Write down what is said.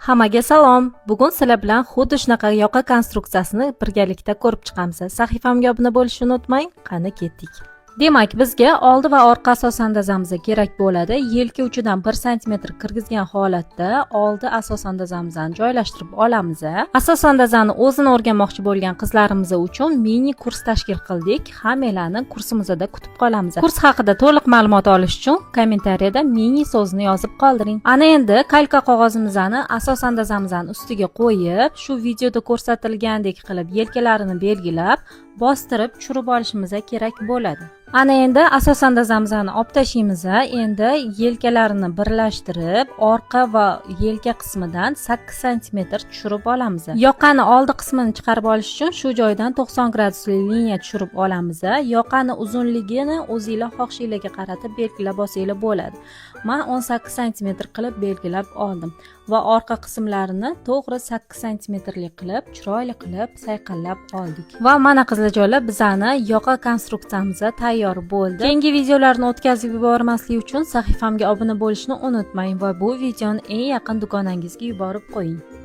Hammaga salom. Bugun sizlar bilan xuddi shunaqa yoqa konstruksiyasini birgalikda ko'rib chiqamiz. Sahifamga obuna bo'lishni unutmang. Qani ketdik. Demak, bizga oldi va orqa asos andazamiz kerak bo'ladi. Yelka uchidan 1 sm kirgizgan holatda oldi asos andazamizni joylashtirib olamiz. Asos andazani o'zini o'rganmoqchi bo'lgan qizlarimiz uchun mini kurs tashkil qildik. Hammalarni kursimizda kutib qolamiz. Kurs haqida to'liq ma'lumot olish uchun kommentariyada mini so'zini yozib qoldiring. Ana endi kalka qog'ozimizni asos andazamizni ustiga qo'yib, shu videoda ko'rsatilgandek qilib yelkalarini belgilab, bostirib tushirib olishimiz kerak bo'ladi. Ana endi asos andazamizni olib tashlaymiz. Endi yelkalarini birlashtirib, orqa va yelka qismidan 8 sm tushirib olamiz. Yoqani oldi qismini chiqarib olish uchun shu joydan 90 gradusli liniya tushirib olamiz. Yoqani uzunligini o'zingizlar xohishingizga qaratib belgilab olsanglar bo'ladi. Men 18 sm qilib belgilab oldim va orqa qismlarini to'g'ri 8 sm qilib, chiroyli qilib sayqallab oldik. Va mana qizlarjolar, bizani yoqa konstruksiyamiz tayyor bo'ldi. Keyingi videolarni o'tkazib yubormaslik uchun sahifamga obuna bo'lishni unutmang va bu videoni eng yaqin dugonangizga yuborib qo'ying.